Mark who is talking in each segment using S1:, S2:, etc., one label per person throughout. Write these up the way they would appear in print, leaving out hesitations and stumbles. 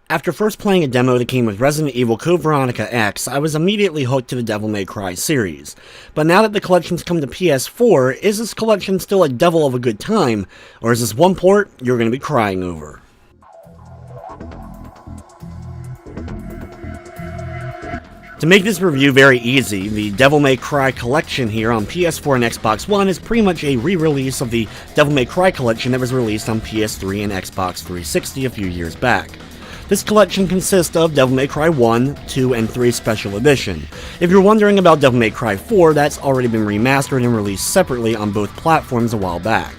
S1: After first playing a demo that came with Resident Evil Code Veronica X, I was immediately hooked to the Devil May Cry series. But now that the collection's come to PS4, is this collection still a devil of a good time, or is this one port you're going to be crying over? To make this review very easy, the Devil May Cry collection here on PS4 and Xbox One is pretty much a re-release of the Devil May Cry collection that was released on PS3 and Xbox 360 a few years back. This collection consists of Devil May Cry 1, 2, and 3 Special Edition. If you're wondering about Devil May Cry 4, that's already been remastered and released separately on both platforms a while back.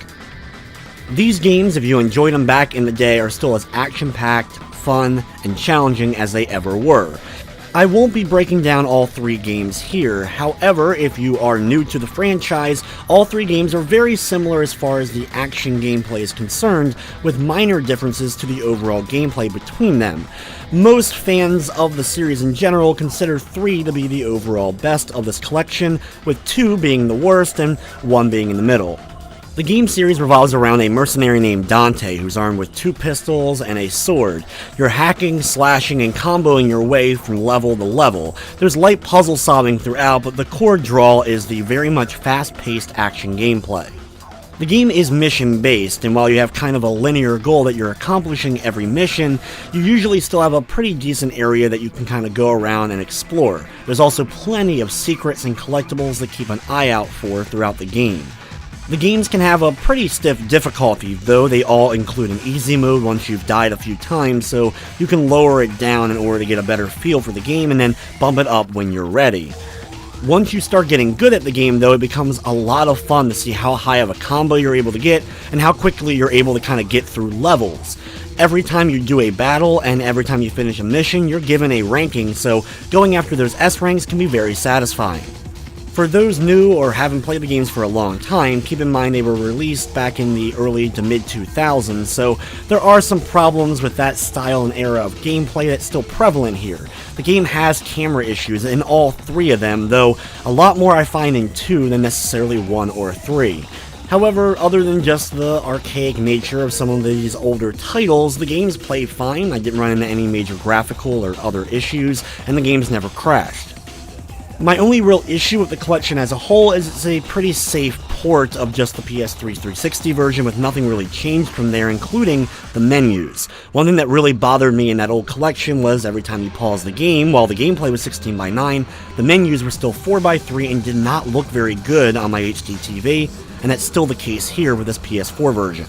S1: These games, if you enjoyed them back in the day, are still as action-packed, fun, and challenging as they ever were. I won't be breaking down all three games here. However, if you are new to the franchise, all three games are very similar as far as the action gameplay is concerned, with minor differences to the overall gameplay between them. Most fans of the series in general consider 3 to be the overall best of this collection, with 2 being the worst and 1 being in the middle. The game series revolves around a mercenary named Dante, who's armed with 2 pistols and a sword. You're hacking, slashing, and comboing your way from level to level. There's light puzzle solving throughout, but the core draw is the very much fast-paced action gameplay. The game is mission-based, and while you have kind of a linear goal that you're accomplishing every mission, you usually still have a pretty decent area that you can kind of go around and explore. There's also plenty of secrets and collectibles to keep an eye out for throughout the game. The games can have a pretty stiff difficulty, though they all include an easy mode once you've died a few times, so you can lower it down in order to get a better feel for the game and then bump it up when you're ready. Once you start getting good at the game, though, it becomes a lot of fun to see how high of a combo you're able to get and how quickly you're able to kind of get through levels. Every time you do a battle and every time you finish a mission, you're given a ranking, so going after those S ranks can be very satisfying. For those new or haven't played the games for a long time, keep in mind they were released back in the early to mid-2000s, so there are some problems with that style and era of gameplay that's still prevalent here. The game has camera issues in all 3 of them, though a lot more I find in 2 than necessarily 1 or 3. However, other than just the archaic nature of some of these older titles, the games play fine. I didn't run into any major graphical or other issues, and the games never crashed. My only real issue with the collection as a whole is it's a pretty safe port of just the PS3 360 version with nothing really changed from there, including the menus. One thing that really bothered me in that old collection was every time you pause the game, while the gameplay was 16:9, the menus were still 4:3 and did not look very good on my HD TV, and that's still the case here with this PS4 version.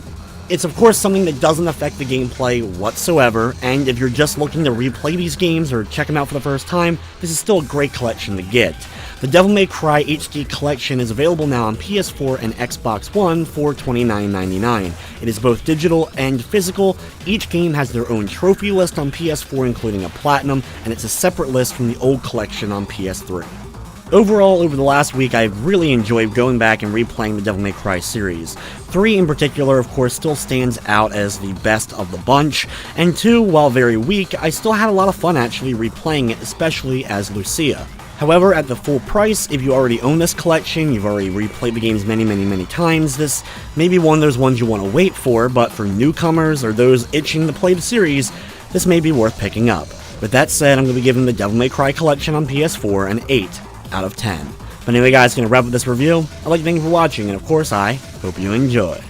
S1: It's of course something that doesn't affect the gameplay whatsoever, and if you're just looking to replay these games or check them out for the first time, this is still a great collection to get. The Devil May Cry HD collection is available now on PS4 and Xbox One for $29.99. It is both digital and physical. Each game has their own trophy list on PS4, including a platinum, and it's a separate list from the old collection on PS3. Overall, over the last week, I've really enjoyed going back and replaying the Devil May Cry series. 3 in particular, of course, still stands out as the best of the bunch, and 2, while very weak, I still had a lot of fun actually replaying it, especially as Lucia. However, at the full price, if you already own this collection, you've already replayed the games many times, this may be one of those ones you want to wait for, but for newcomers or those itching to play the series, this may be worth picking up. With that said, I'm going to be giving the Devil May Cry collection on PS4 an 8 out of 10. But anyway guys, gonna wrap up this review. I'd like to thank you for watching, and of course I hope you enjoy.